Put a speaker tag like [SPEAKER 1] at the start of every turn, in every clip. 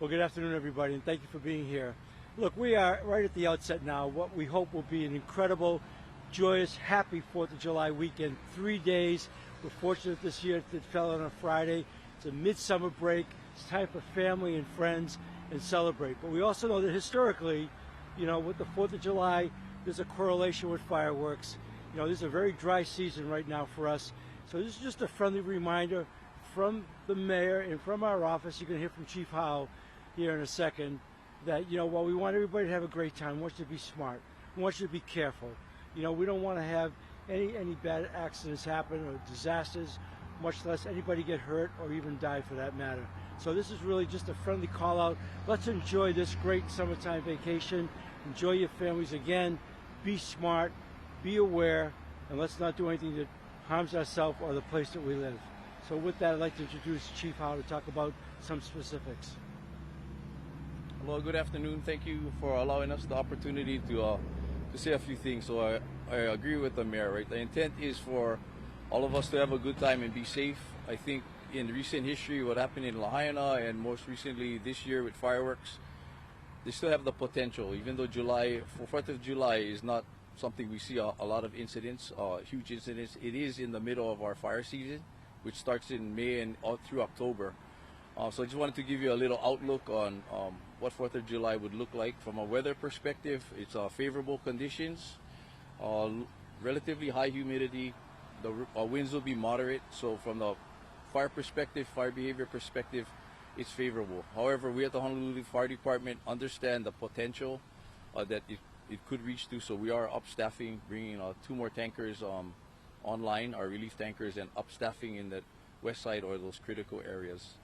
[SPEAKER 1] Well, good afternoon, everybody, and thank you for being here. Look, we are right at the outset now, what we hope will be an incredible, joyous, happy 4th of July weekend. 3 days. We're fortunate this year it fell on a Friday. It's a midsummer break. It's time for family and friends and celebrate. But we also know that historically, with the 4th of July, there's a correlation with fireworks. This is a very dry season right now for us. So this is just a friendly reminder from the mayor and from our office. You're going to hear from Chief Howe here in a second that, while we want everybody to have a great time, we want you to be smart. We want you to be careful. We don't want to have any bad accidents happen or disasters, much less anybody get hurt or even die for that matter. So this is really just a friendly call out. Let's enjoy this great summertime vacation. Enjoy your families again. Be smart, be aware, and let's not do anything that harms ourselves or the place that we live. So with that, I'd like to introduce Chief Howe to talk about some specifics.
[SPEAKER 2] Hello, good afternoon. Thank you for allowing us the opportunity to say a few things. So I agree with the mayor, right? The intent is for all of us to have a good time and be safe. I think in recent history, what happened in Lahaina and most recently this year with fireworks, they still have the potential. Even though for 4th of July is not something we see a lot of incidents, huge incidents, it is in the middle of our fire season, which starts in May and all through October. So I just wanted to give you a little outlook on what 4th of July would look like. From a weather perspective, it's favorable conditions, relatively high humidity, the winds will be moderate, so from the fire behavior perspective, it's favorable. However, we at the Honolulu Fire Department understand the potential that it could reach to, so we are upstaffing, bringing 2 more tankers online, our relief tankers, and upstaffing in the west side or those critical areas.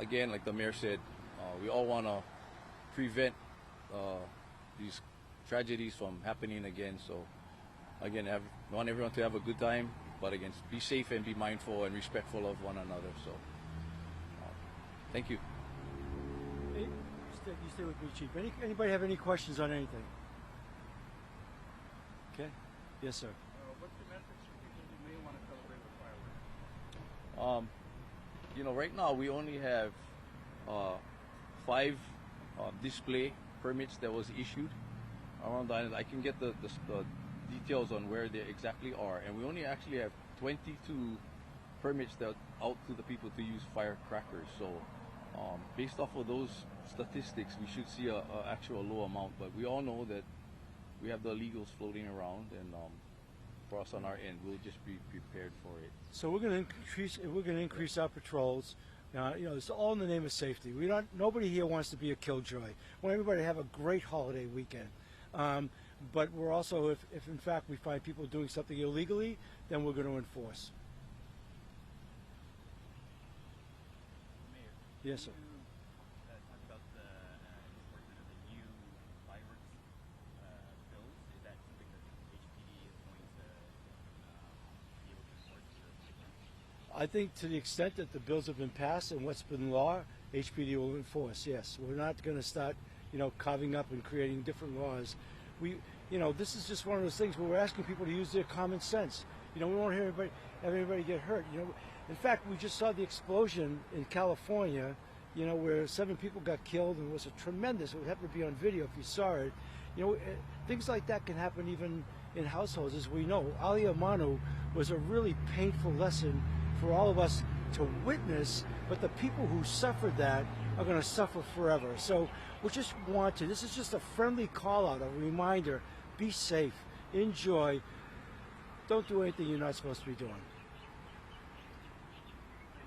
[SPEAKER 2] Again, like the mayor said, we all want to prevent these tragedies from happening again. So again, want everyone to have a good time, but again, be safe and be mindful and respectful of one another. So thank you.
[SPEAKER 1] Hey, you stay with me, Chief. Anybody have any questions on anything? Okay. Yes, sir.
[SPEAKER 3] What's the message to people who may want to celebrate with fireworks?
[SPEAKER 2] Right now we only have 5 display permits that was issued around the island. I can get the details on where they exactly are, and we only actually have 22 permits that out to the people to use firecrackers. So based off of those statistics, we should see a actual low amount, but we all know that we have the illegals floating around, and for us on our end, we'll just be prepared for it.
[SPEAKER 1] So we're going to increase our patrols. It's all in the name of safety. Nobody here wants to be a killjoy. We want everybody to have a great holiday weekend. But we're also, if in fact we find people doing something illegally, then we're going to enforce.
[SPEAKER 3] Mayor,
[SPEAKER 1] yes, sir.
[SPEAKER 3] Can you talk about the enforcement of the new fireworks bills? Is that something that HPD is going to be able to enforce?
[SPEAKER 1] I think to the extent that the bills have been passed and what's been law, HPD will enforce. Yes, we're not going to start, carving up and creating different laws. This is just one of those things where we're asking people to use their common sense. We won't have anybody get hurt. In fact, we just saw the explosion in California, where 7 people got killed, and it was a tremendous. It would have to be on video if you saw it. Things like that can happen even in households, as we know. Alia Manu was a really painful lesson for all of us to witness, but the people who suffered that are going to suffer forever. So this is just a friendly call out, a reminder, be safe, enjoy, don't do anything you're not supposed to be doing.
[SPEAKER 3] You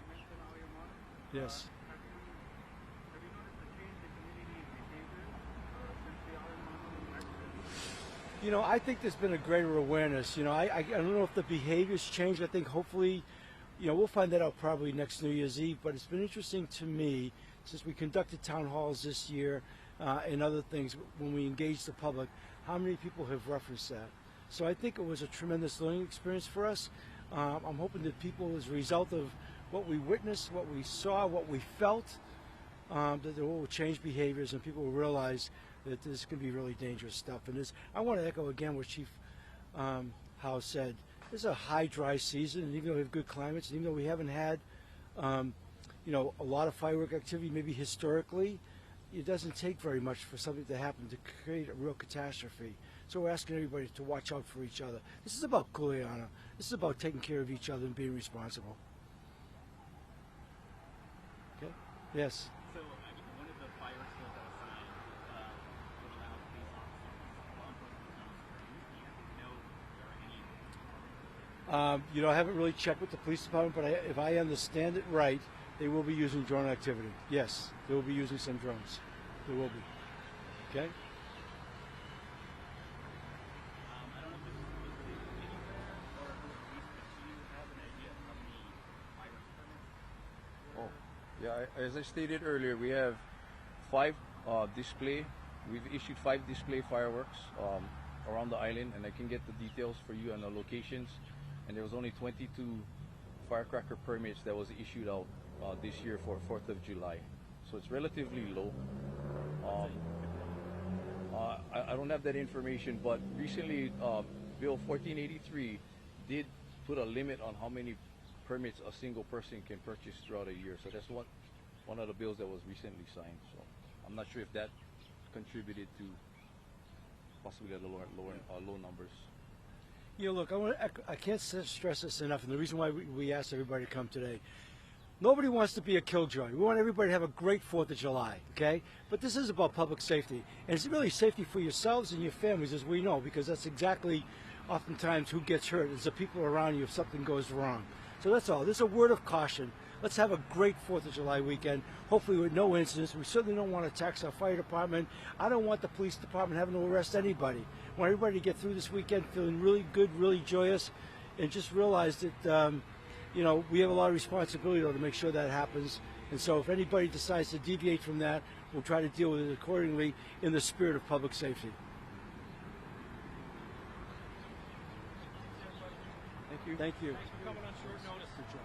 [SPEAKER 3] mentioned Alia Manu.
[SPEAKER 1] Yes.
[SPEAKER 3] Have you noticed a change in community behavior since the Alia Manu accident?
[SPEAKER 1] I think there's been a greater awareness. I don't know if the behavior's changed. I think hopefully, we'll find that out probably next New Year's Eve, but it's been interesting to me since we conducted town halls this year and other things when we engaged the public, how many people have referenced that. So I think it was a tremendous learning experience for us. I'm hoping that people, as a result of what we witnessed, what we saw, what we felt, that it will change behaviors and people will realize that this can be really dangerous stuff. And I want to echo again what Chief Howe said. This is a high dry season, and even though we have good climates, and even though we haven't had a lot of firework activity, maybe historically, it doesn't take very much for something to happen to create a real catastrophe. So we're asking everybody to watch out for each other. This is about kuleana. This is about taking care of each other and being responsible. Okay? Yes.
[SPEAKER 3] So one of the fireworks bills that was signed would allow police officers, law enforcement officers, do you know if there are any?
[SPEAKER 1] I haven't really checked with the police department, but if I understand it right, they will be using drone activity. Yes, they will be using some drones. They will be. Okay?
[SPEAKER 3] I don't know if this is specific to any or who the police, but do you have an idea of how many fireworks permits?
[SPEAKER 2] Oh, yeah. As I stated earlier, we have 5 display. We've issued 5 display fireworks around the island, and I can get the details for you on the locations. And there was only 22 firecracker permits that was issued out this year for 4th of July. So it's relatively low. I don't have that information, but recently Bill 1483 did put a limit on how many permits a single person can purchase throughout a year. So that's one of the bills that was recently signed. So I'm not sure if that contributed to possibly the low numbers.
[SPEAKER 1] Look, I can't stress this enough, and the reason why we asked everybody to come today. Nobody wants to be a killjoy. We want everybody to have a great 4th of July, okay? But this is about public safety. And it's really safety for yourselves and your families, as we know, because that's exactly oftentimes who gets hurt, is the people around you if something goes wrong. So that's all. This is a word of caution. Let's have a great 4th of July weekend, hopefully with no incidents. We certainly don't want to tax our fire department. I don't want the police department having to arrest anybody. I want everybody to get through this weekend feeling really good, really joyous, and just realize that, we have a lot of responsibility, though, to make sure that happens. And so if anybody decides to deviate from that, we'll try to deal with it accordingly in the spirit of public safety.
[SPEAKER 2] Thank you.
[SPEAKER 1] Thank you.
[SPEAKER 4] Thanks for coming on short notice.
[SPEAKER 1] Good job.